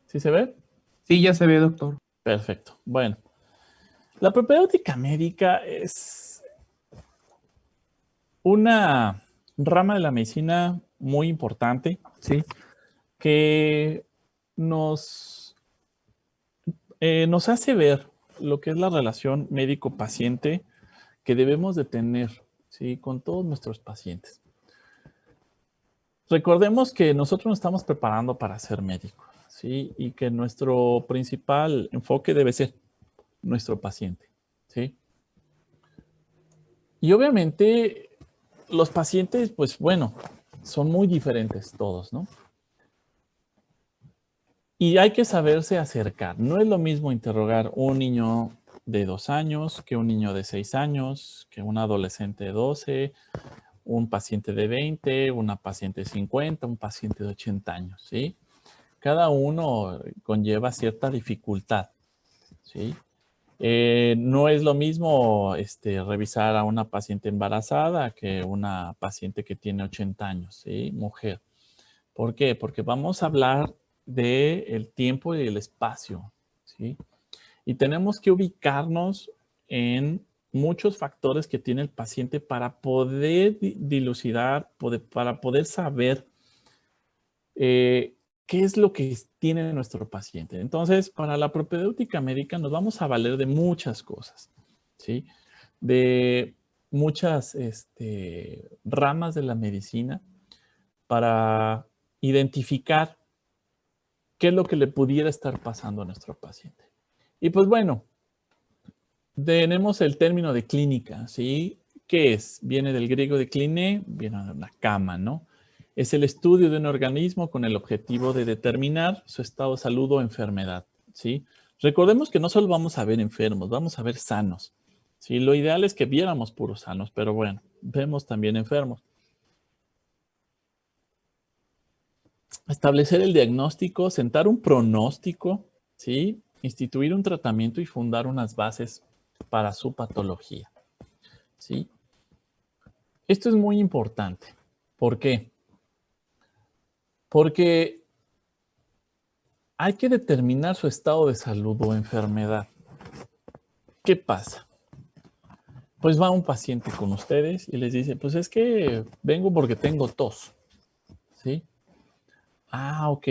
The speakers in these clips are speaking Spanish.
¿Sí se ve? Sí, ya se ve, doctor. Perfecto. Bueno, la propedéutica médica es una rama de la medicina muy importante, ¿sí? Que nos, nos hace ver lo que es la relación médico-paciente que debemos de tener, ¿sí? Con todos nuestros pacientes. Recordemos que nosotros nos estamos preparando para ser médicos, ¿sí? Y que nuestro principal enfoque debe ser nuestro paciente, ¿sí? Y obviamente los pacientes, pues bueno, son muy diferentes todos, ¿no? Y hay que saberse acercar. No es lo mismo interrogar un niño de 2 años que un niño de 6 años, que un adolescente de 12, un paciente de 20, una paciente de 50, un paciente de 80 años, ¿sí? Cada uno conlleva cierta dificultad, ¿sí? No es lo mismo revisar a una paciente embarazada que una paciente que tiene 80 años, ¿sí? Mujer. ¿Por qué? Porque vamos a hablar del tiempo y el espacio, ¿sí? Y tenemos que ubicarnos en muchos factores que tiene el paciente para poder dilucidar, para poder saber qué es lo que tiene nuestro paciente. Entonces, para la propedéutica médica nos vamos a valer de muchas cosas, ¿sí? De muchas ramas de la medicina para identificar qué es lo que le pudiera estar pasando a nuestro paciente. Y pues bueno, tenemos el término de clínica, ¿sí? ¿Qué es? Viene del griego de cliné, viene de una cama, ¿no? Es el estudio de un organismo con el objetivo de determinar su estado de salud o enfermedad, ¿sí? Recordemos que no solo vamos a ver enfermos, vamos a ver sanos, ¿sí? Lo ideal es que viéramos puros sanos, pero bueno, vemos también enfermos. Establecer el diagnóstico, sentar un pronóstico, ¿sí? Instituir un tratamiento y fundar unas bases para su patología, ¿sí? Esto es muy importante. ¿Por qué? Porque hay que determinar su estado de salud o enfermedad. ¿Qué pasa? Pues va un paciente con ustedes y les dice, pues es que vengo porque tengo tos, ¿sí? Ah, ok.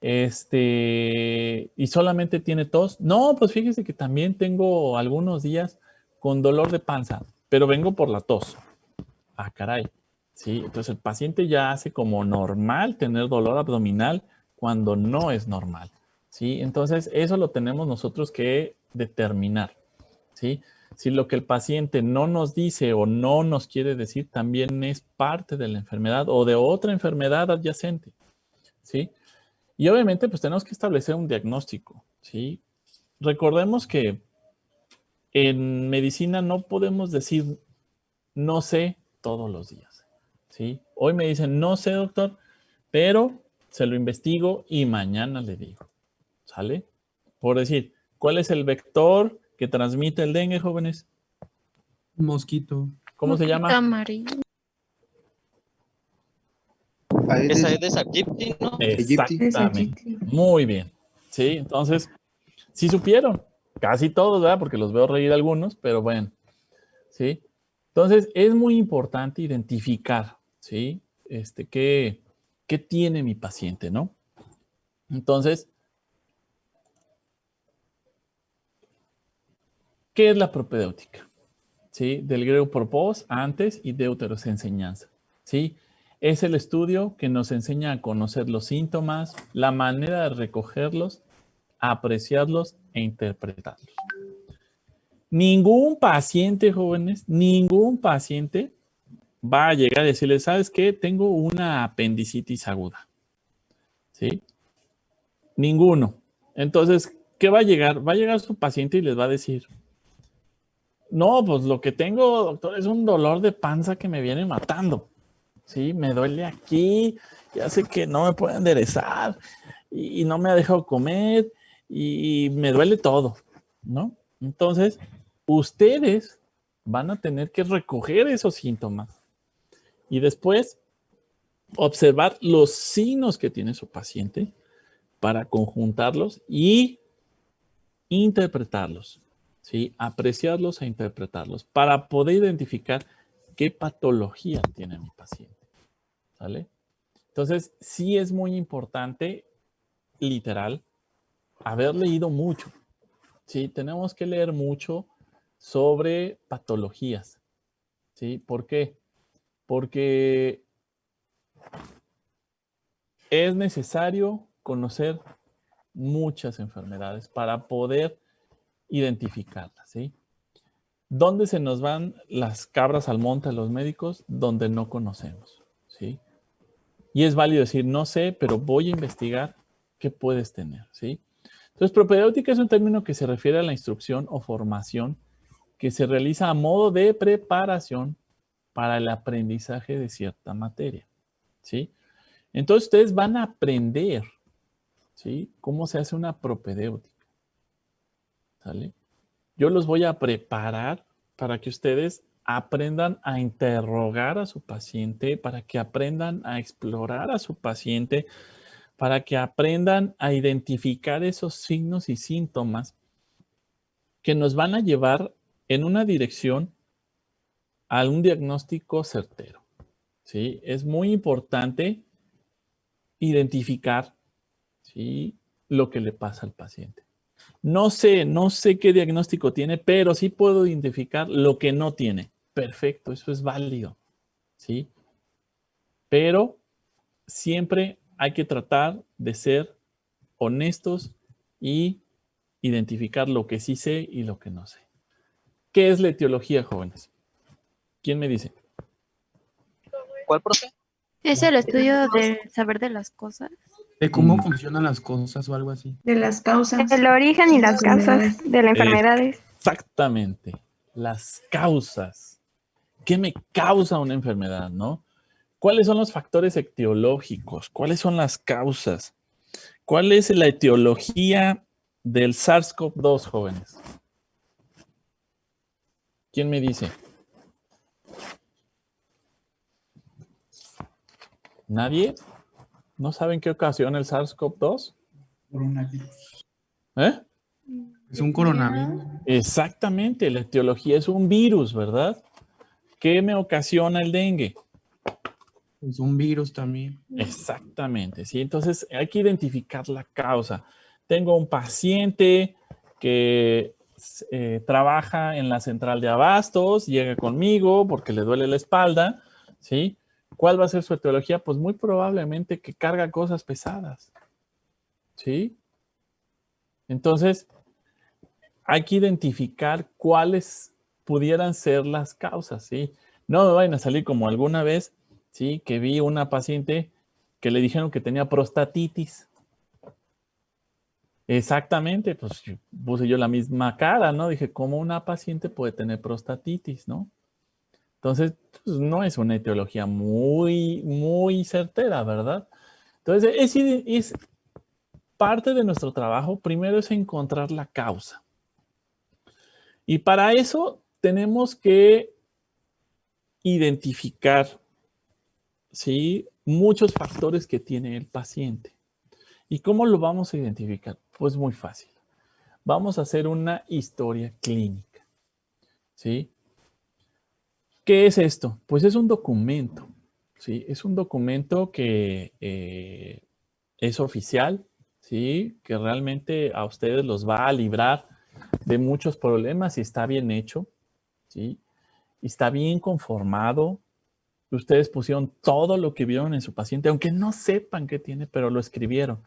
¿Y solamente tiene tos? No, pues fíjese que también tengo algunos días con dolor de panza, pero vengo por la tos. Ah, caray. Sí, entonces el paciente ya hace como normal tener dolor abdominal cuando no es normal. ¿Sí? Entonces eso lo tenemos nosotros que determinar. ¿Sí? Si lo que el paciente no nos dice o no nos quiere decir también es parte de la enfermedad o de otra enfermedad adyacente. ¿Sí? Y obviamente pues tenemos que establecer un diagnóstico. ¿Sí? Recordemos que en medicina no podemos decir no sé todos los días. ¿Sí? Hoy me dicen, no sé, doctor, pero se lo investigo y mañana le digo. ¿Sale? Por decir, ¿cuál es el vector que transmite el dengue, jóvenes? Mosquito. ¿Cómo se llama? Amarillo. Aedes Esa es de Aegypti, ¿no? aegypti. Exactamente. Muy bien. ¿Sí? Entonces, sí supieron. Casi todos, ¿verdad? Porque los veo reír algunos, pero bueno. ¿Sí? Entonces, es muy importante identificar, ¿sí? ¿Qué tiene mi paciente, no? Entonces, ¿qué es la propedéutica? ¿Sí? Del griego propos, antes, y deuteros, enseñanza. ¿Sí? Es el estudio que nos enseña a conocer los síntomas, la manera de recogerlos, apreciarlos e interpretarlos. Ningún paciente, jóvenes, ningún paciente va a llegar a decirle, ¿sabes qué? Tengo una apendicitis aguda. ¿Sí? Ninguno. Entonces, ¿qué va a llegar? Va a llegar su paciente y les va a decir, no, pues lo que tengo, doctor, es un dolor de panza que me viene matando. Sí, me duele aquí, ya sé que no me puedo enderezar y no me ha dejado comer y me duele todo, ¿no? Entonces, ustedes van a tener que recoger esos síntomas y después observar los signos que tiene su paciente para conjuntarlos y interpretarlos, ¿sí? Apreciarlos e interpretarlos para poder identificar qué patología tiene mi paciente, ¿sale? Entonces, sí es muy importante, literal, haber leído mucho, ¿sí? Tenemos que leer mucho sobre patologías, ¿sí? ¿Por qué? Porque es necesario conocer muchas enfermedades para poder identificarlas, ¿sí? ¿Dónde se nos van las cabras al monte a los médicos? Donde no conocemos, ¿sí? Y es válido decir, no sé, pero voy a investigar qué puedes tener, ¿sí? Entonces, propedéutica es un término que se refiere a la instrucción o formación que se realiza a modo de preparación para el aprendizaje de cierta materia, ¿sí? Entonces, ustedes van a aprender, ¿sí? Cómo se hace una propedéutica, ¿sale? Yo los voy a preparar para que ustedes aprendan a interrogar a su paciente, para que aprendan a explorar a su paciente, para que aprendan a identificar esos signos y síntomas que nos van a llevar en una dirección a un diagnóstico certero, ¿sí? Es muy importante identificar, ¿sí?, lo que le pasa al paciente. No sé qué diagnóstico tiene, pero sí puedo identificar lo que no tiene. Perfecto, eso es válido, ¿sí? Pero siempre hay que tratar de ser honestos y identificar lo que sí sé y lo que no sé. ¿Qué es la etiología, jóvenes? ¿Quién me dice? ¿Cuál, profe? Es el estudio del saber de las cosas. De cómo funcionan las cosas o algo así. De las causas. El origen y las causas de las enfermedades. Exactamente. Las causas. ¿Qué me causa una enfermedad, no? ¿Cuáles son los factores etiológicos? ¿Cuáles son las causas? ¿Cuál es la etiología del SARS-CoV-2, jóvenes? ¿Quién me dice? ¿Nadie? ¿No saben qué ocasiona el SARS-CoV-2? Coronavirus. ¿Eh? Es un coronavirus. Exactamente, la etiología es un virus, ¿verdad? ¿Qué me ocasiona el dengue? Es un virus también. Exactamente, ¿sí? Entonces hay que identificar la causa. Tengo un paciente que trabaja en la central de abastos, llega conmigo porque le duele la espalda, ¿sí? ¿Cuál va a ser su etiología? Pues muy probablemente que carga cosas pesadas, ¿sí? Entonces hay que identificar cuáles pudieran ser las causas, ¿sí? No me vayan a salir como alguna vez, ¿sí?, que vi una paciente que le dijeron que tenía prostatitis. Exactamente, pues puse yo la misma cara, ¿no? Dije, ¿cómo una paciente puede tener prostatitis, no? Entonces, pues, no es una etiología muy certera, ¿verdad? Entonces, es parte de nuestro trabajo. Primero es encontrar la causa. Y para eso tenemos que identificar, ¿sí?, muchos factores que tiene el paciente. ¿Y cómo lo vamos a identificar? Pues muy fácil. Vamos a hacer una historia clínica, ¿sí? ¿Qué es esto? Pues es un documento, ¿sí? Es un documento que es oficial, ¿sí? Que realmente a ustedes los va a librar de muchos problemas y está bien hecho, ¿sí? Y está bien conformado. Ustedes pusieron todo lo que vieron en su paciente, aunque no sepan qué tiene, pero lo escribieron.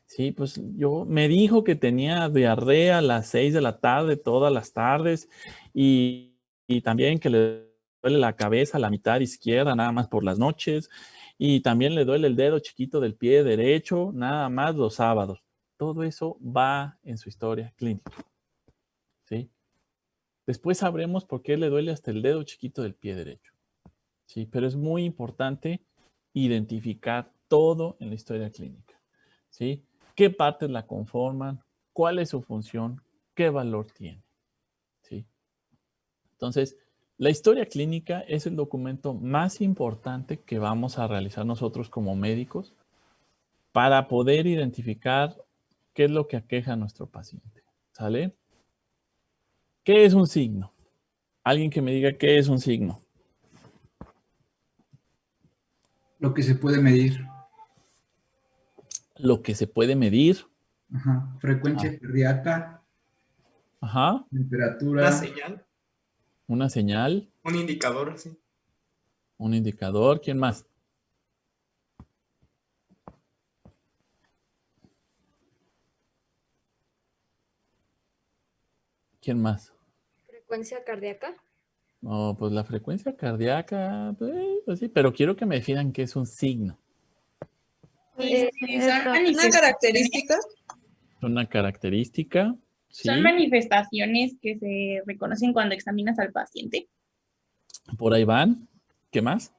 Sí, pues me dijo que tenía diarrea a las 6 de la tarde, todas las tardes, y también que le duele la cabeza a la mitad izquierda, nada más por las noches, y también le duele el dedo chiquito del pie derecho, nada más los sábados. Todo eso va en su historia clínica, ¿sí? Después sabremos por qué le duele hasta el dedo chiquito del pie derecho, ¿sí? Pero es muy importante identificar todo en la historia clínica, ¿sí? ¿Qué partes la conforman? ¿Cuál es su función? ¿Qué valor tiene? ¿Sí? Entonces, la historia clínica es el documento más importante que vamos a realizar nosotros como médicos para poder identificar qué es lo que aqueja a nuestro paciente. ¿Sale? ¿Qué es un signo? Alguien que me diga qué es un signo. Lo que se puede medir. Lo que se puede medir. Ajá. Frecuencia cardíaca, Ajá. temperatura. Una señal, Una señal. un indicador, sí. Un indicador. ¿Quién más? ¿Quién más? Frecuencia cardíaca. No, pues la frecuencia cardíaca, pues sí, pero quiero que me definan qué es un signo. Una característica. Una característica, sí, Son manifestaciones que se reconocen cuando examinas al paciente. por ahí van. ¿Qué más?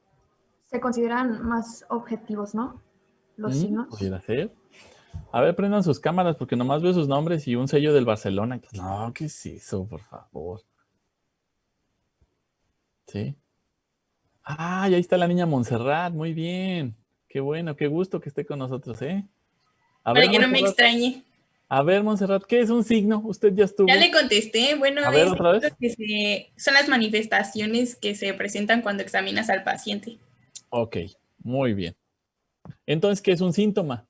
Se consideran más objetivos, ¿no? Los signos. Pudiera ser. A ver, prendan sus cámaras porque nomás veo sus nombres y un sello del Barcelona. No, ¿qué es eso, por favor? Sí. Ah, y ahí está la niña Montserrat. Muy bien. Qué bueno, qué gusto que esté con nosotros, ¿eh? A Para ver, que no me Montserrat. extrañe. A ver, Montserrat, ¿qué es un signo? Usted ya estuvo. Ya le contesté. Bueno, A ver, ¿otra vez? son las manifestaciones que se presentan cuando examinas al paciente. Ok, muy bien. Entonces, ¿qué es un síntoma?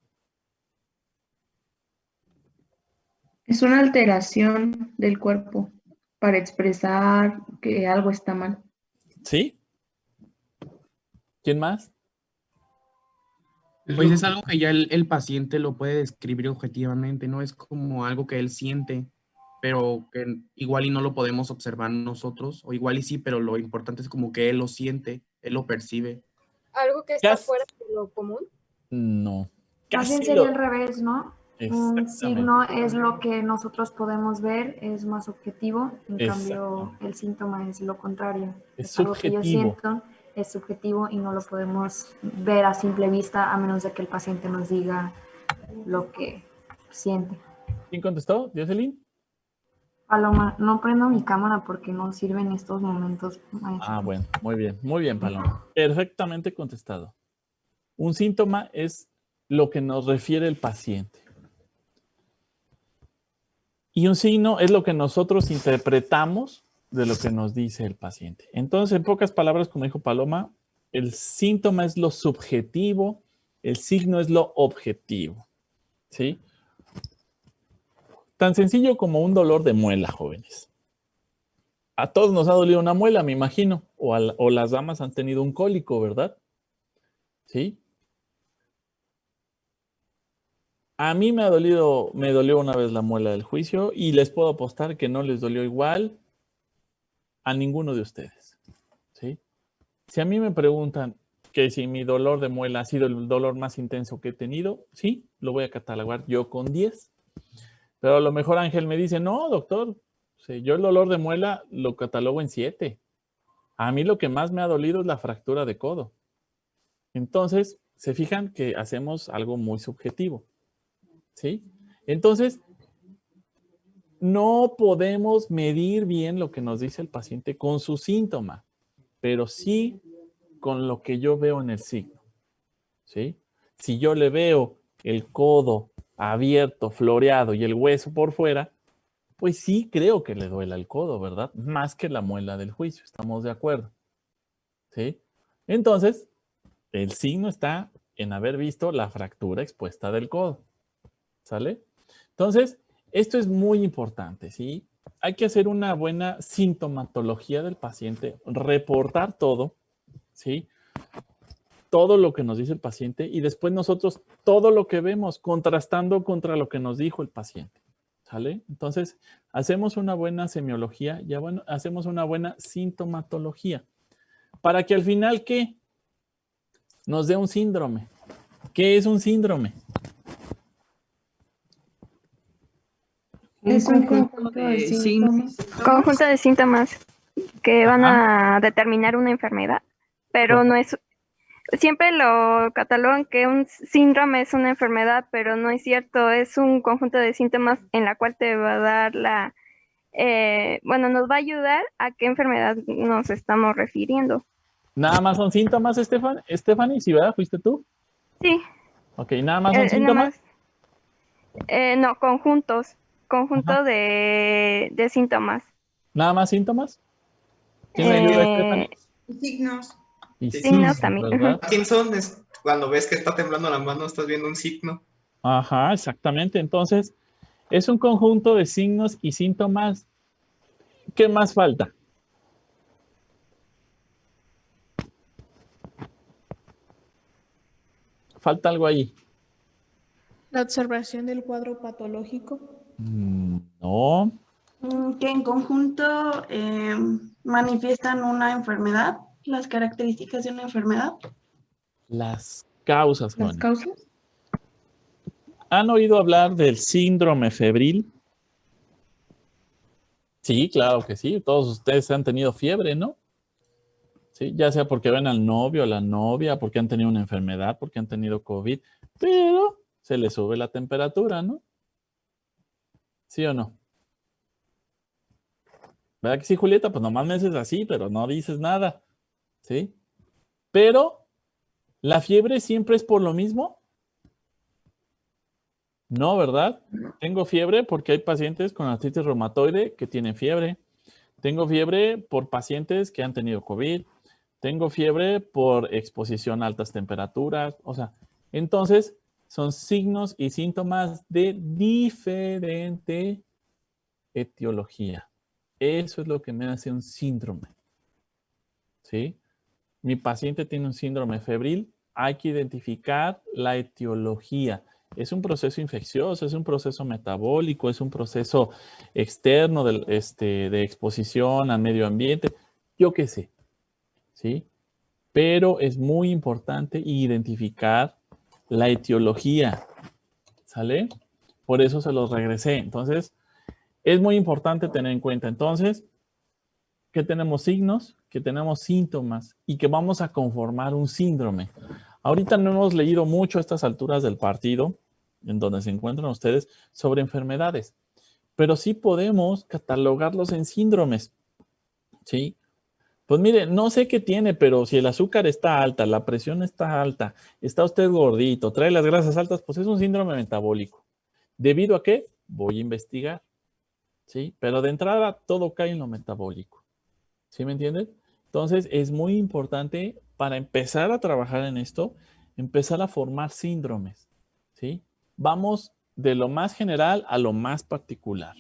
Es una alteración del cuerpo para expresar que algo está mal. ¿Sí? ¿Quién más? Pues es algo que ya el paciente lo puede describir objetivamente, no es como algo que él siente, pero que igual y no lo podemos observar nosotros, o igual y sí, pero lo importante es como que él lo siente, él lo percibe. Algo que está fuera de lo común. No. Más bien Casi sería lo- al revés, ¿no? Un Exactamente. signo es lo que nosotros podemos ver, es más objetivo, en cambio Exactamente. el síntoma es lo contrario. Es algo que yo subjetivo. siento, es subjetivo y no lo podemos ver a simple vista a menos de que el paciente nos diga lo que siente. ¿Quién contestó? ¿Jocelyn? Paloma, no prendo mi cámara porque no sirve en estos momentos, maestro. Ah, bueno, muy bien, Paloma. Perfectamente contestado. Un síntoma es lo que nos refiere el paciente. Y un signo es lo que nosotros interpretamos de lo que nos dice el paciente. Entonces, en pocas palabras, como dijo Paloma, el síntoma es lo subjetivo, el signo es lo objetivo. ¿Sí? Tan sencillo como un dolor de muela, jóvenes. A todos nos ha dolido una muela, me imagino, o las damas han tenido un cólico, ¿verdad? ¿Sí? A mí me dolió una vez la muela del juicio y les puedo apostar que no les dolió igual a ninguno de ustedes. ¿Sí? Si a mí me preguntan que si mi dolor de muela ha sido el dolor más intenso que he tenido, sí, lo voy a catalogar yo con 10. Pero a lo mejor Ángel me dice, no, doctor, sí, yo el dolor de muela lo catalogo en 7. A mí lo que más me ha dolido es la fractura de codo. Entonces, se fijan que hacemos algo muy subjetivo. ¿Sí? Entonces, no podemos medir bien lo que nos dice el paciente con su síntoma, pero sí con lo que yo veo en el signo. ¿Sí? Si yo le veo el codo abierto, floreado y el hueso por fuera, pues sí creo que le duele el codo, ¿verdad? Más que la muela del juicio, estamos de acuerdo. ¿Sí? Entonces, el signo está en haber visto la fractura expuesta del codo. ¿Sale? Entonces, esto es muy importante, ¿sí? Hay que hacer una buena sintomatología del paciente, reportar todo, ¿sí? Todo lo que nos dice el paciente y después nosotros todo lo que vemos, contrastando contra lo que nos dijo el paciente, ¿sale? Entonces, hacemos una buena semiología, ya bueno, hacemos una buena sintomatología, para que al final, ¿qué? Nos dé un síndrome. ¿Qué es un síndrome? Es un conjunto de síntomas. Conjunto de síntomas que van a determinar una enfermedad, pero no es, siempre lo catalogan que un síndrome es una enfermedad, pero no es cierto, es un conjunto de síntomas en la cual te va a dar nos va a ayudar a qué enfermedad nos estamos refiriendo. Nada más son síntomas, Stephanie, ¿sí, verdad? ¿Fuiste tú? Sí. Ok, ¿nada más son nada síntomas? más, no, conjunto Ajá. de síntomas. ¿Nada más síntomas? ¿Quién me ayuda, Stephanie? Signos. Y Signos signos, también. ¿verdad? Parkinson es cuando ves que está temblando la mano, estás viendo un signo. Ajá, exactamente. Entonces, es un conjunto de signos y síntomas. ¿Qué más falta? Falta algo ahí. La observación del cuadro patológico. No. Que en conjunto manifiestan una enfermedad, las características de una enfermedad. Las causas, ¿Las jóvenes. causas? ¿Han oído hablar del síndrome febril? Sí, claro que sí. Todos ustedes han tenido fiebre, ¿no? Sí, ya sea porque ven al novio o la novia, porque han tenido una enfermedad, porque han tenido COVID, pero se les sube la temperatura, ¿no? ¿Sí o no? ¿Verdad que sí, Julieta? Pues nomás me haces así, pero no dices nada, ¿sí? Pero, ¿la fiebre siempre es por lo mismo? No, ¿verdad? Tengo fiebre porque hay pacientes con artritis reumatoide que tienen fiebre. Tengo fiebre por pacientes que han tenido COVID. Tengo fiebre por exposición a altas temperaturas. O sea, entonces son signos y síntomas de diferente etiología. Eso es lo que me hace un síndrome. ¿Sí? Mi paciente tiene un síndrome febril. Hay que identificar la etiología. Es un proceso infeccioso, es un proceso metabólico, es un proceso externo de exposición al medio ambiente. Yo qué sé. ¿Sí? Pero es muy importante identificar la etiología, ¿sale? Por eso se los regresé. Entonces, es muy importante tener en cuenta entonces que tenemos signos, que tenemos síntomas y que vamos a conformar un síndrome. Ahorita no hemos leído mucho a estas alturas del partido, en donde se encuentran ustedes, sobre enfermedades, pero sí podemos catalogarlos en síndromes, ¿sí? Pues mire, no sé qué tiene, pero si el azúcar está alta, la presión está alta, está usted gordito, trae las grasas altas, pues es un síndrome metabólico. ¿Debido a qué? Voy a investigar, ¿sí? Pero de entrada todo cae en lo metabólico, ¿sí me entienden? Entonces es muy importante para empezar a trabajar en esto, empezar a formar síndromes, ¿sí? Vamos de lo más general a lo más particular.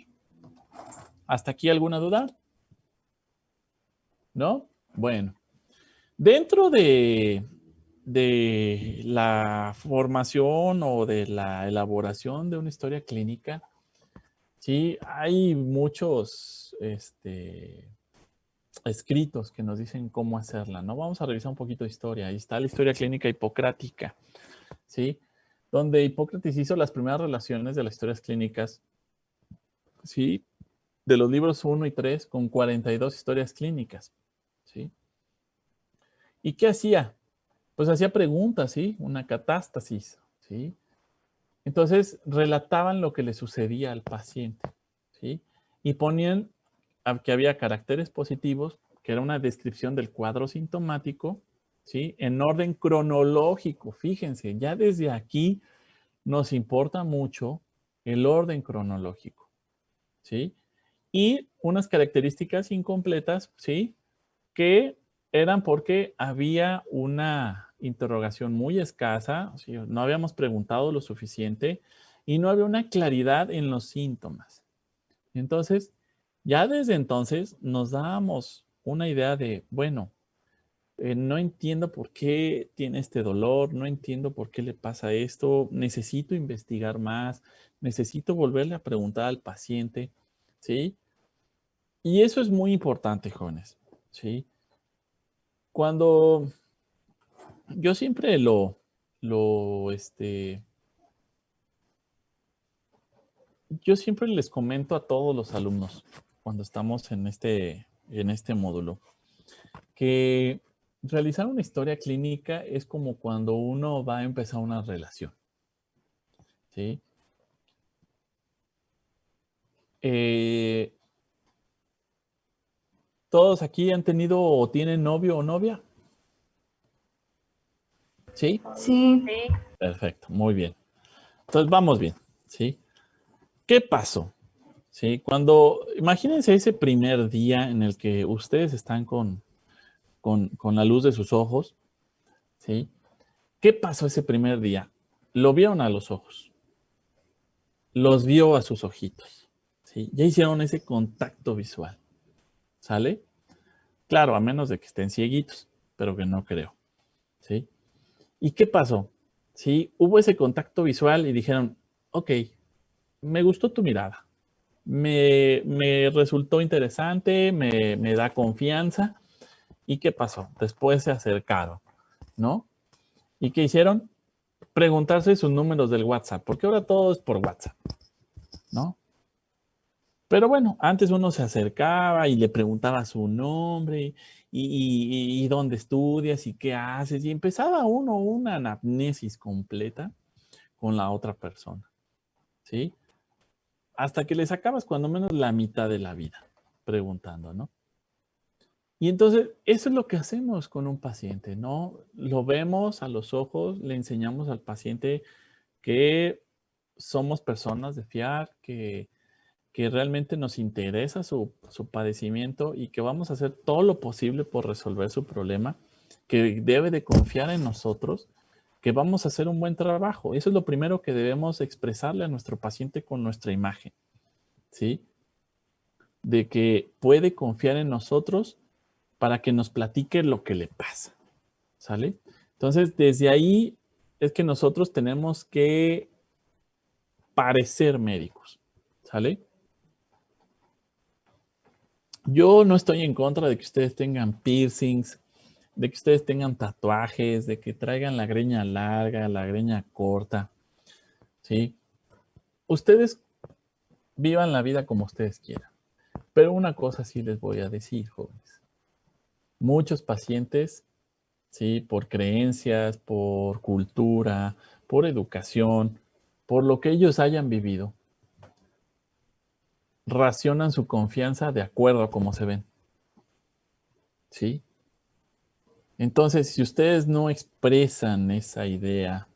¿Hasta aquí alguna duda? ¿No? Bueno. Dentro de la formación o de la elaboración de una historia clínica, sí, hay muchos escritos que nos dicen cómo hacerla, ¿no? Vamos a revisar un poquito de historia. Ahí está la historia clínica hipocrática, ¿sí? Donde Hipócrates hizo las primeras relaciones de las historias clínicas, ¿sí? De los libros 1 y 3 con 42 historias clínicas, ¿sí? ¿Y qué hacía? Pues hacía preguntas, ¿sí? Una catástasis, ¿sí? Entonces relataban lo que le sucedía al paciente, ¿sí? Y ponían que había caracteres positivos, que era una descripción del cuadro sintomático, ¿sí? En orden cronológico, fíjense, ya desde aquí nos importa mucho el orden cronológico, ¿sí? Y unas características incompletas, ¿sí? Que eran porque había una interrogación muy escasa, o sea, no habíamos preguntado lo suficiente y no había una claridad en los síntomas. Entonces, ya desde entonces nos dábamos una idea de, bueno, no entiendo por qué tiene este dolor, no entiendo por qué le pasa esto, necesito investigar más, necesito volverle a preguntar al paciente, ¿sí? Y eso es muy importante, jóvenes, ¿sí? Cuando yo siempre yo siempre les comento a todos los alumnos cuando estamos en este módulo que realizar una historia clínica es como cuando uno va a empezar una relación, ¿sí? ¿Todos aquí han tenido o tienen novio o novia? ¿Sí? Sí. Perfecto, muy bien. Entonces vamos bien, ¿sí? ¿Qué pasó? ¿Sí? Imagínense ese primer día en el que ustedes están con la luz de sus ojos, ¿sí? ¿Qué pasó ese primer día? Lo vieron a los ojos, los vio a sus ojitos, ¿sí? Ya hicieron ese contacto visual, ¿sale? Claro, a menos de que estén cieguitos, pero que no creo, ¿sí? ¿Y qué pasó? Sí, hubo ese contacto visual y dijeron, ok, me gustó tu mirada, me resultó interesante, me da confianza. ¿Y qué pasó? Después se acercaron, ¿no? ¿Y qué hicieron? Preguntarse sus números del WhatsApp, porque ahora todo es por WhatsApp, ¿no? Pero bueno, antes uno se acercaba y le preguntaba su nombre y dónde estudias y qué haces, y empezaba uno una anamnesis completa con la otra persona, ¿sí? Hasta que le sacabas cuando menos la mitad de la vida preguntando, ¿no? Y entonces, eso es lo que hacemos con un paciente, ¿no? Lo vemos a los ojos, le enseñamos al paciente que somos personas de fiar, que realmente nos interesa su padecimiento y que vamos a hacer todo lo posible por resolver su problema, que debe de confiar en nosotros, que vamos a hacer un buen trabajo. Eso es lo primero que debemos expresarle a nuestro paciente con nuestra imagen, ¿sí? De que puede confiar en nosotros para que nos platique lo que le pasa, ¿sale? Entonces, desde ahí es que nosotros tenemos que parecer médicos, ¿sale? Yo no estoy en contra de que ustedes tengan piercings, de que ustedes tengan tatuajes, de que traigan la greña larga, la greña corta, ¿sí? Ustedes vivan la vida como ustedes quieran. Pero una cosa sí les voy a decir, jóvenes. Muchos pacientes, ¿sí? Por creencias, por cultura, por educación, por lo que ellos hayan vivido, racionan su confianza de acuerdo a cómo se ven, ¿sí? Entonces, si ustedes no expresan esa idea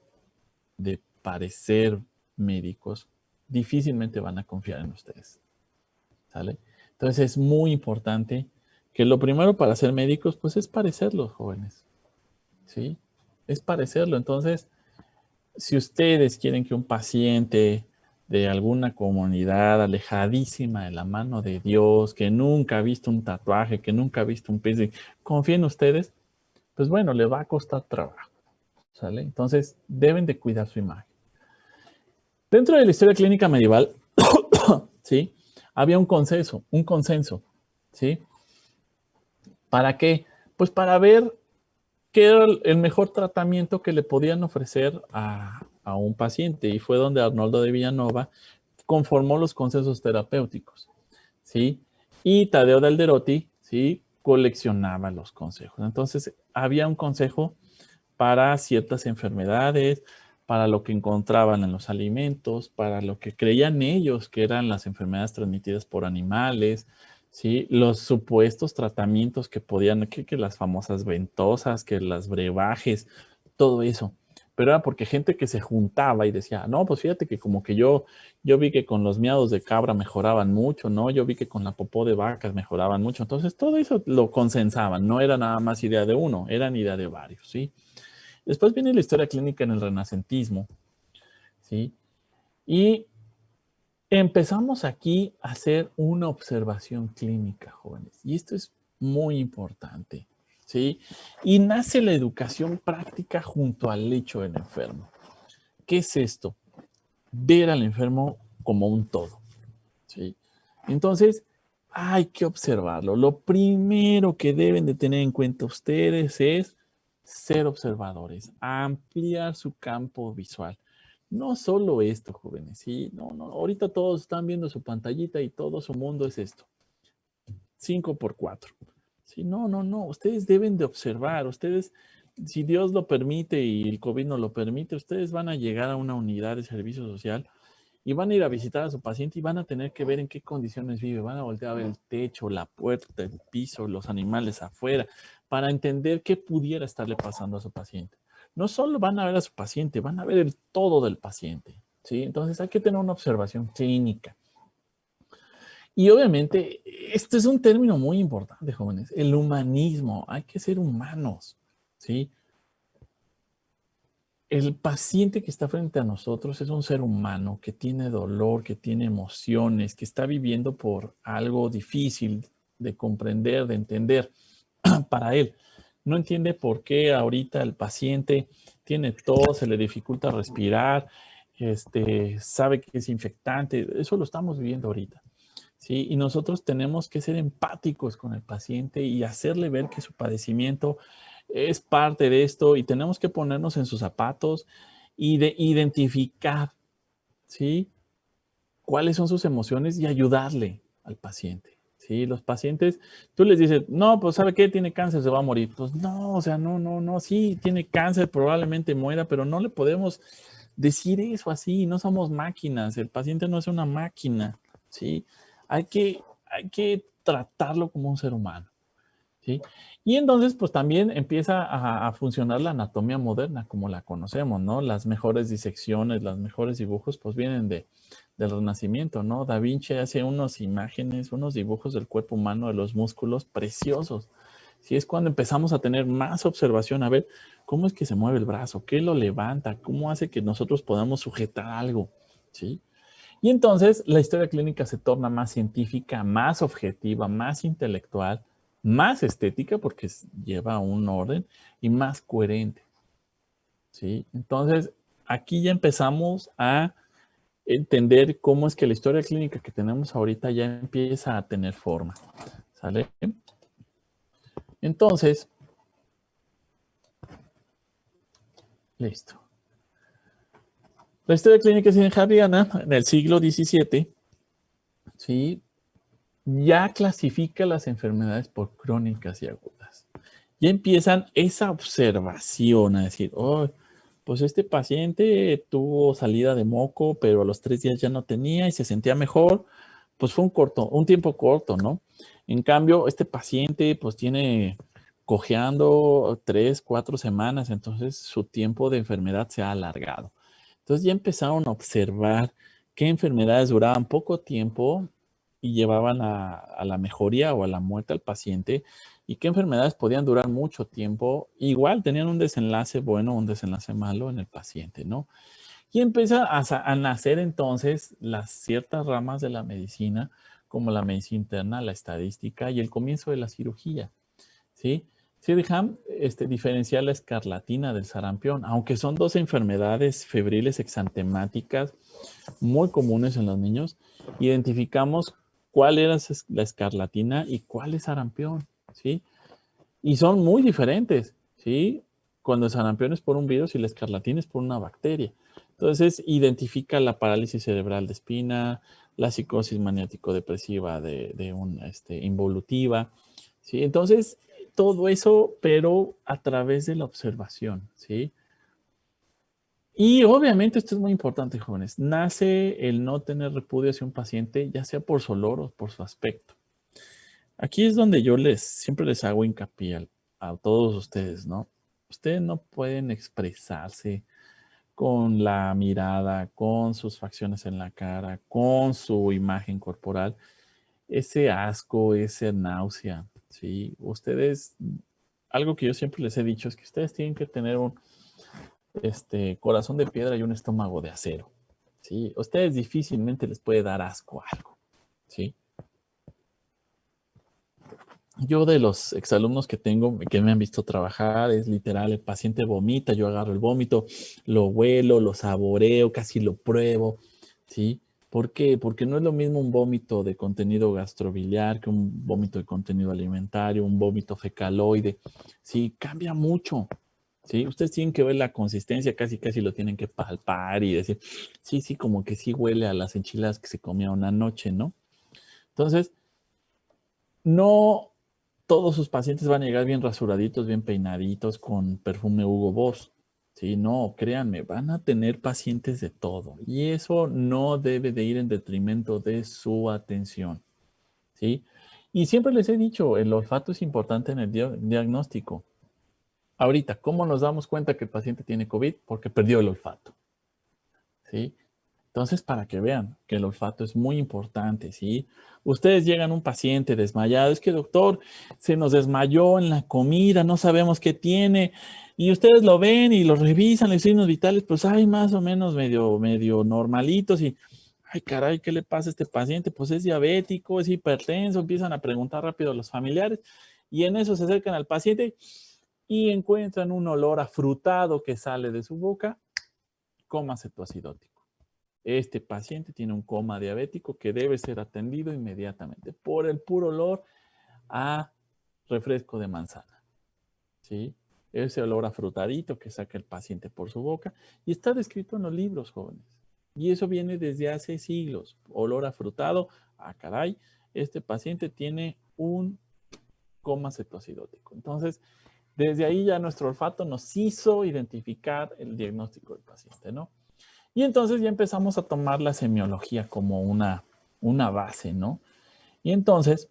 de parecer médicos, difícilmente van a confiar en ustedes, ¿sale? Entonces, es muy importante que lo primero para ser médicos, pues es parecerlos, jóvenes, ¿sí? Es parecerlo. Entonces, si ustedes quieren que un paciente de alguna comunidad alejadísima de la mano de Dios, que nunca ha visto un tatuaje, que nunca ha visto un piercing, confíen en ustedes, pues bueno, le va a costar trabajo, ¿sale? Entonces, deben de cuidar su imagen. Dentro de la historia clínica medieval, ¿sí? Había un consenso, ¿sí? ¿Para qué? Pues para ver qué era el mejor tratamiento que le podían ofrecer a un paciente. Y fue donde Arnoldo de Villanova conformó los consensos terapéuticos, ¿sí? Y Taddeo de Alderotti, ¿sí? Coleccionaba los consejos. Entonces, había un consejo para ciertas enfermedades, para lo que encontraban en los alimentos, para lo que creían ellos que eran las enfermedades transmitidas por animales, ¿sí? Los supuestos tratamientos que podían, que las famosas ventosas, que las brebajes, todo eso. Pero era porque gente que se juntaba y decía, no, pues fíjate que como que yo vi que con los miados de cabra mejoraban mucho, ¿no? Yo vi que con la popó de vacas mejoraban mucho. Entonces todo eso lo consensaban, no era nada más idea de uno, eran idea de varios, ¿sí? Después viene la historia clínica en el renacentismo, ¿sí? Y empezamos aquí a hacer una observación clínica, jóvenes. Y esto es muy importante, ¿sí? Y nace la educación práctica junto al lecho del enfermo. ¿Qué es esto? Ver al enfermo como un todo, ¿sí? Entonces, hay que observarlo. Lo primero que deben de tener en cuenta ustedes es ser observadores, ampliar su campo visual. No solo esto, jóvenes, ¿sí? No, ahorita todos están viendo su pantallita y todo su mundo es esto. 5x4. ¿Sí? No, ustedes deben de observar, ustedes, si Dios lo permite y el COVID no lo permite, ustedes van a llegar a una unidad de servicio social y van a ir a visitar a su paciente y van a tener que ver en qué condiciones vive, van a voltear a ver el techo, la puerta, el piso, los animales afuera, para entender qué pudiera estarle pasando a su paciente. no solo van a ver a su paciente, van a ver el todo del paciente, ¿sí? Entonces hay que tener una observación clínica. Y obviamente, este es un término muy importante, jóvenes, el humanismo. Hay que ser humanos, ¿sí? El paciente que está frente a nosotros es un ser humano que tiene dolor, que tiene emociones, que está viviendo por algo difícil de comprender, de entender para él. No entiende por qué ahorita el paciente tiene tos, se le dificulta respirar, sabe que es infectante. Eso lo estamos viviendo ahorita, ¿sí? Y nosotros tenemos que ser empáticos con el paciente y hacerle ver que su padecimiento es parte de esto y tenemos que ponernos en sus zapatos y de identificar, ¿sí?, cuáles son sus emociones y ayudarle al paciente, ¿sí? Los pacientes, tú les dices, no, pues ¿sabe qué? Tiene cáncer, se va a morir. Pues no, o sea, no, sí, tiene cáncer, probablemente muera, pero no le podemos decir eso así, no somos máquinas, el paciente no es una máquina, ¿sí? Hay que tratarlo como un ser humano, ¿sí? Y entonces, pues también empieza a funcionar la anatomía moderna, como la conocemos, ¿no? Las mejores disecciones, los mejores dibujos, pues vienen del Renacimiento, ¿no? Da Vinci hace unas imágenes, unos dibujos del cuerpo humano, de los músculos preciosos. Sí, es cuando empezamos a tener más observación, a ver cómo es que se mueve el brazo, qué lo levanta, cómo hace que nosotros podamos sujetar algo, ¿sí? Y entonces la historia clínica se torna más científica, más objetiva, más intelectual, más estética porque lleva un orden y más coherente, ¿sí? Entonces, aquí ya empezamos a entender cómo es que la historia clínica que tenemos ahorita ya empieza a tener forma, ¿sale? Entonces, listo. La historia clínica heideggeriana en el siglo XVII, ¿sí?, ya clasifica las enfermedades por crónicas y agudas. Ya empiezan esa observación a decir, oh, pues este paciente tuvo salida de moco, pero a los 3 días ya no tenía y se sentía mejor. Pues fue un tiempo corto, ¿no? En cambio, este paciente pues tiene cojeando 3, 4 semanas, entonces su tiempo de enfermedad se ha alargado. Entonces ya empezaron a observar qué enfermedades duraban poco tiempo y llevaban a la mejoría o a la muerte al paciente, y qué enfermedades podían durar mucho tiempo, igual tenían un desenlace bueno o un desenlace malo en el paciente, ¿no? Y empieza a nacer entonces las ciertas ramas de la medicina, como la medicina interna, la estadística y el comienzo de la cirugía, ¿sí? Sydenham diferencia la escarlatina del sarampión, aunque son 2 enfermedades febriles exantemáticas muy comunes en los niños. Identificamos cuál era la escarlatina y cuál es sarampión, ¿sí? Y son muy diferentes, ¿sí? Cuando el sarampión es por un virus y la escarlatina es por una bacteria. Entonces, identifica la parálisis cerebral de espina, la psicosis maniático-depresiva involutiva, ¿sí? Entonces, todo eso, pero a través de la observación, ¿sí? Y obviamente esto es muy importante, jóvenes. Nace el no tener repudio hacia un paciente, ya sea por su olor o por su aspecto. Aquí es donde yo siempre les hago hincapié a todos ustedes, ¿no? Ustedes no pueden expresarse con la mirada, con sus facciones en la cara, con su imagen corporal, ese asco, esa náusea, ¿sí? Ustedes, algo que yo siempre les he dicho es que ustedes tienen que tener un corazón de piedra y un estómago de acero, ¿sí? A ustedes difícilmente les puede dar asco algo, ¿sí? Yo de los exalumnos que tengo, que me han visto trabajar, es literal, el paciente vomita, yo agarro el vómito, lo huelo, lo saboreo, casi lo pruebo, ¿sí? ¿Por qué? Porque no es lo mismo un vómito de contenido gastrobiliar que un vómito de contenido alimentario, un vómito fecaloide, ¿sí? Cambia mucho, ¿sí? Ustedes tienen que ver la consistencia, casi lo tienen que palpar y decir, sí, como que sí huele a las enchiladas que se comía una noche, ¿no? Entonces, no todos sus pacientes van a llegar bien rasuraditos, bien peinaditos, con perfume Hugo Boss, ¿sí? No, créanme, van a tener pacientes de todo. Y eso no debe de ir en detrimento de su atención, ¿sí? Y siempre les he dicho, el olfato es importante en el diagnóstico. Ahorita, ¿cómo nos damos cuenta que el paciente tiene COVID? Porque perdió el olfato, ¿sí? Entonces, para que vean que el olfato es muy importante, ¿sí? Ustedes llegan a un paciente desmayado, es que doctor, se nos desmayó en la comida, no sabemos qué tiene, y ustedes lo ven y lo revisan, los signos vitales, pues hay más o menos medio normalitos y, ay caray, ¿qué le pasa a este paciente? Pues es diabético, es hipertenso, empiezan a preguntar rápido a los familiares y en eso se acercan al paciente y encuentran un olor afrutado que sale de su boca, coma cetoacidótico. Este paciente tiene un coma diabético que debe ser atendido inmediatamente por el puro olor a refresco de manzana, ¿sí? Ese olor afrutadito que saca el paciente por su boca y está descrito en los libros, jóvenes. Y eso viene desde hace siglos. Olor afrutado, caray, este paciente tiene un coma cetoacidótico. Entonces, desde ahí ya nuestro olfato nos hizo identificar el diagnóstico del paciente, ¿no? Y entonces ya empezamos a tomar la semiología como una base, ¿no? Y entonces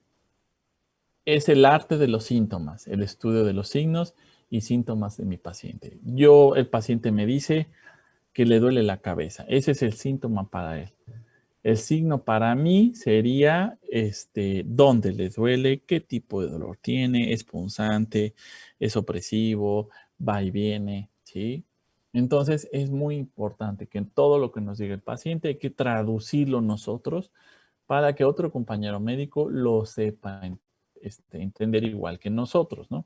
es el arte de los síntomas, el estudio de los signos y síntomas de mi paciente. El paciente me dice que le duele la cabeza. Ese es el síntoma para él. El signo para mí sería dónde le duele, qué tipo de dolor tiene, es punzante, es opresivo, va y viene, ¿sí? Entonces, es muy importante que en todo lo que nos diga el paciente hay que traducirlo nosotros para que otro compañero médico lo sepa entender igual que nosotros, ¿no?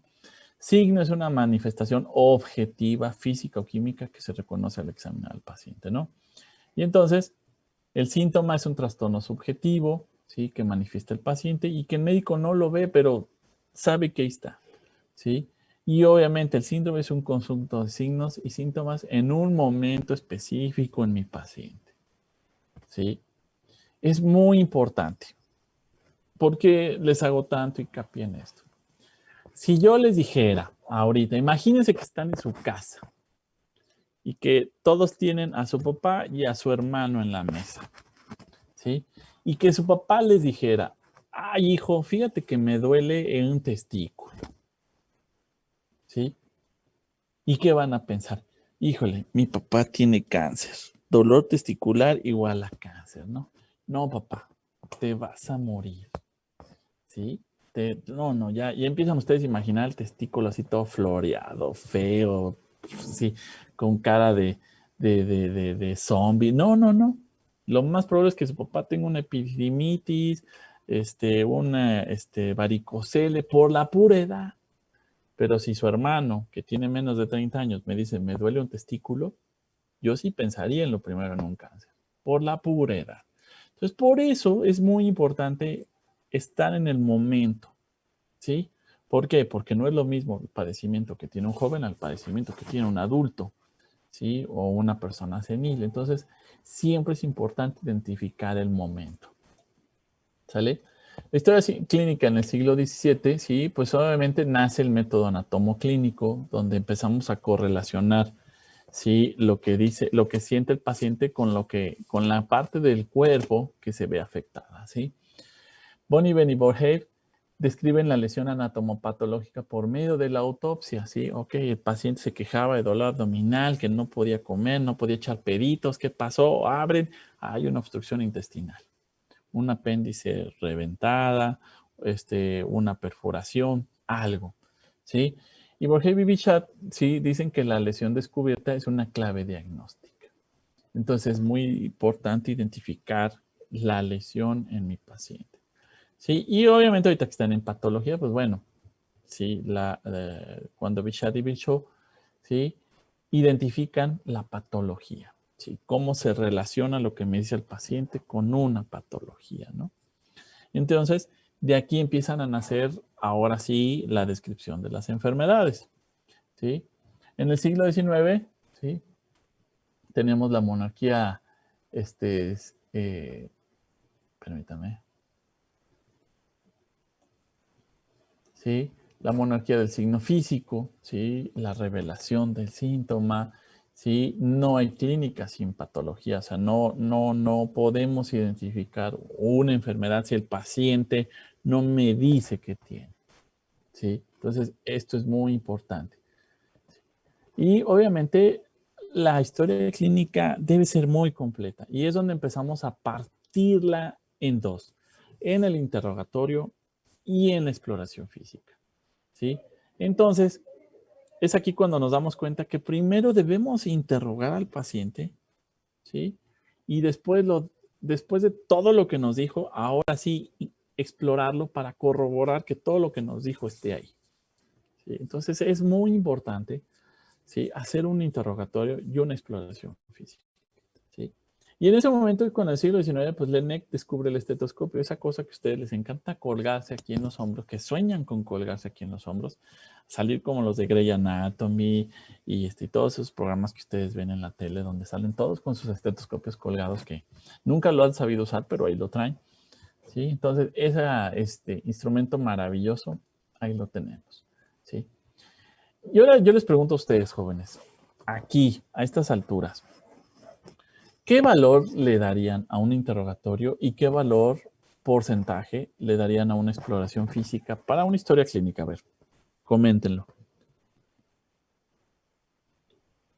Signo es una manifestación objetiva, física o química que se reconoce al examinar al paciente, ¿no? Y entonces, el síntoma es un trastorno subjetivo, ¿sí? Que manifiesta el paciente y que el médico no lo ve, pero sabe que ahí está, ¿sí? Y obviamente el síndrome es un conjunto de signos y síntomas en un momento específico en mi paciente, ¿sí? Es muy importante. ¿Por qué les hago tanto hincapié en esto? Si yo les dijera ahorita, imagínense que están en su casa y que todos tienen a su papá y a su hermano en la mesa, ¿sí? Y que su papá les dijera, ay hijo, fíjate que me duele en un testículo, ¿sí? ¿Y qué van a pensar? Híjole, mi papá tiene cáncer. Dolor testicular igual a cáncer, ¿no? No, papá, te vas a morir. ¿Sí? No, ya empiezan ustedes a imaginar el testículo así todo floreado, feo, sí, con cara de zombie. No. Lo más probable es que su papá tenga una epididimitis, una varicocele por la pura edad. Pero si su hermano, que tiene menos de 30 años, me dice, me duele un testículo, yo sí pensaría en lo primero en un cáncer, por la pura edad. Entonces, por eso es muy importante estar en el momento, ¿sí? ¿Por qué? Porque no es lo mismo el padecimiento que tiene un joven al padecimiento que tiene un adulto, ¿sí? O una persona senil. Entonces, siempre es importante identificar el momento, ¿sale? La historia clínica en el siglo XVII, sí, pues obviamente nace el método anatomoclínico, donde empezamos a correlacionar, sí, lo que dice, lo que siente el paciente con la parte del cuerpo que se ve afectada, ¿sí? Bonneville y Borheim describen la lesión anatomopatológica por medio de la autopsia, ¿sí? Ok, el paciente se quejaba de dolor abdominal, que no podía comer, no podía echar peditos, ¿qué pasó? Abren, hay una obstrucción intestinal, un apéndice reventada, una perforación, algo, ¿sí? Y Borheim y Bichat, sí, dicen que la lesión descubierta es una clave diagnóstica. Entonces, es muy importante identificar la lesión en mi paciente. Sí, y obviamente ahorita que están en patología, pues bueno, sí, cuando Bichat y Virchow, sí, identifican la patología, sí, cómo se relaciona lo que me dice el paciente con una patología, ¿no? Entonces, de aquí empiezan a nacer, ahora sí, la descripción de las enfermedades, ¿sí? En el siglo XIX, ¿sí? Tenemos la monarquía, permítame, ¿sí? La monarquía del signo físico, ¿sí? La revelación del síntoma, ¿sí? No hay clínica sin patología, o sea, no podemos identificar una enfermedad si el paciente no me dice qué tiene, ¿sí? Entonces, esto es muy importante. Y obviamente la historia clínica debe ser muy completa y es donde empezamos a partirla en dos, en el interrogatorio y en la exploración física, ¿sí? Entonces, es aquí cuando nos damos cuenta que primero debemos interrogar al paciente, ¿sí? Y después de todo lo que nos dijo, ahora sí explorarlo para corroborar que todo lo que nos dijo esté ahí, ¿sí? Entonces, es muy importante, ¿sí? Hacer un interrogatorio y una exploración física, ¿sí? Y en ese momento, con el siglo XIX, pues Laennec descubre el estetoscopio, esa cosa que a ustedes les encanta colgarse aquí en los hombros, que sueñan con colgarse aquí en los hombros, salir como los de Grey Anatomy y todos esos programas que ustedes ven en la tele, donde salen todos con sus estetoscopios colgados, que nunca lo han sabido usar, pero ahí lo traen, ¿sí? Entonces, ese instrumento maravilloso, ahí lo tenemos, ¿sí? Y ahora yo les pregunto a ustedes, jóvenes, aquí, a estas alturas, ¿qué valor le darían a un interrogatorio y qué valor, porcentaje, le darían a una exploración física para una historia clínica? A ver, coméntenlo.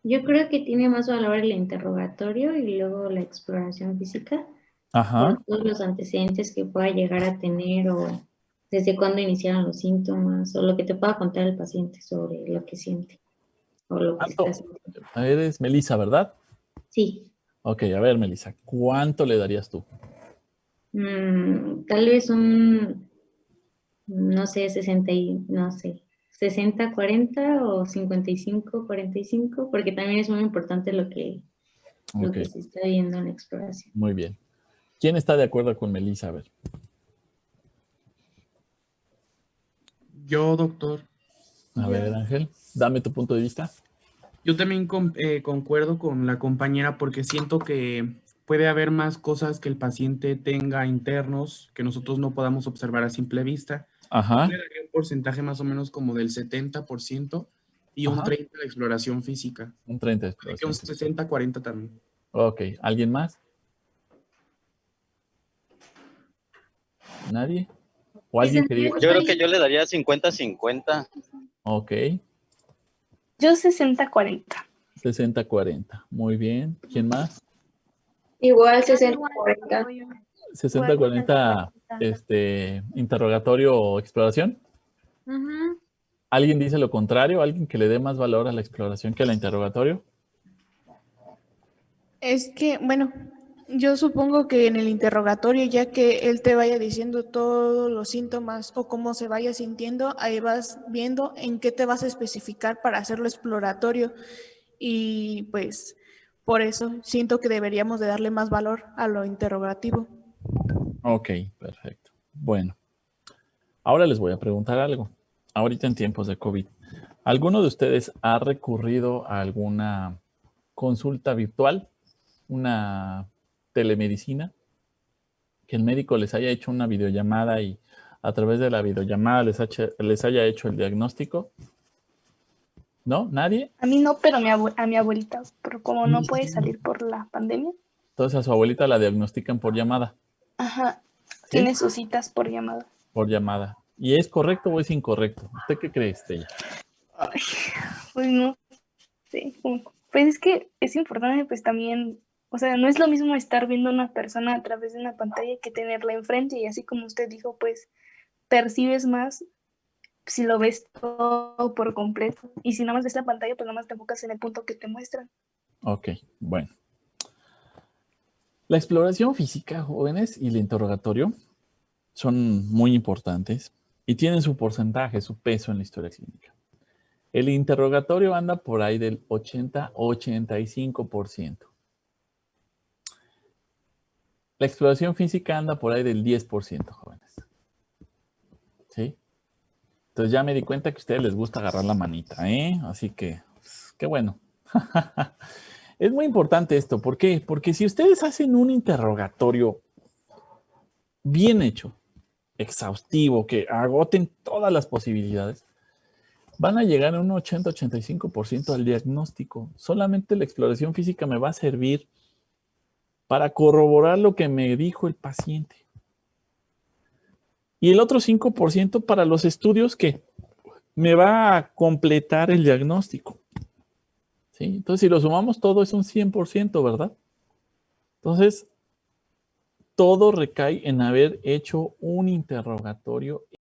Yo creo que tiene más valor el interrogatorio y luego la exploración física. Ajá. Por todos los antecedentes que pueda llegar a tener o desde cuándo iniciaron los síntomas o lo que te pueda contar el paciente sobre lo que siente o lo que está sintiendo. Eres Melissa, ¿verdad? Sí. Ok, a ver, Melissa, ¿cuánto le darías tú? Tal vez no sé, 60-40 o 55-45, porque también es muy importante lo que se está viendo en la exploración. Muy bien. ¿Quién está de acuerdo con Melissa? A ver. Yo, doctor. A ver, Ángel, dame tu punto de vista. Yo también concuerdo con la compañera porque siento que puede haber más cosas que el paciente tenga internos que nosotros no podamos observar a simple vista. Ajá. Yo le daría un porcentaje más o menos como del 70% y un 30% de exploración física. Un 30% de exploración. Un 60-40 también. Ok, ¿alguien más? ¿Nadie? ¿O alguien que diga? Yo creo que yo le daría 50-50. Ok. Yo 60-40. 60-40. Muy bien. ¿Quién más? Igual 60-40. 60-40, interrogatorio o exploración. ¿Alguien dice lo contrario? ¿Alguien que le dé más valor a la exploración que al interrogatorio? Es que, bueno, yo supongo que en el interrogatorio, ya que él te vaya diciendo todos los síntomas o cómo se vaya sintiendo, ahí vas viendo en qué te vas a especificar para hacerlo exploratorio. Y pues por eso siento que deberíamos de darle más valor a lo interrogativo. Ok, perfecto. Bueno, ahora les voy a preguntar algo. Ahorita en tiempos de COVID, ¿alguno de ustedes ha recurrido a alguna consulta virtual, una telemedicina, que el médico les haya hecho una videollamada y a través de la videollamada les haya hecho el diagnóstico? ¿No? ¿Nadie? A mí no, pero a mi abuelita, pero como no puede salir por la pandemia. Entonces a su abuelita la diagnostican por llamada. Ajá, ¿Sí? Tiene sus citas por llamada. Por llamada. ¿Y es correcto o es incorrecto? ¿Usted qué cree, Estella? Ay, pues no sé. Pues es que es importante, pues también, o sea, no es lo mismo estar viendo a una persona a través de una pantalla que tenerla enfrente, y así como usted dijo, pues percibes más si lo ves todo por completo. Y si nada más ves la pantalla, pues nada más te enfocas en el punto que te muestran. Ok, bueno. La exploración física, jóvenes, y el interrogatorio son muy importantes y tienen su porcentaje, su peso en la historia clínica. El interrogatorio anda por ahí del 80-85%. La exploración física anda por ahí del 10%, jóvenes. ¿Sí? Entonces ya me di cuenta que a ustedes les gusta agarrar la manita, ¿eh? Así que, qué bueno. Es muy importante esto. ¿Por qué? Porque si ustedes hacen un interrogatorio bien hecho, exhaustivo, que agoten todas las posibilidades, van a llegar a un 80-85% al diagnóstico. Solamente la exploración física me va a servir para corroborar lo que me dijo el paciente. Y el otro 5% para los estudios que me va a completar el diagnóstico. ¿Sí? Entonces, si lo sumamos todo, es un 100%, ¿verdad? Entonces, todo recae en haber hecho un interrogatorio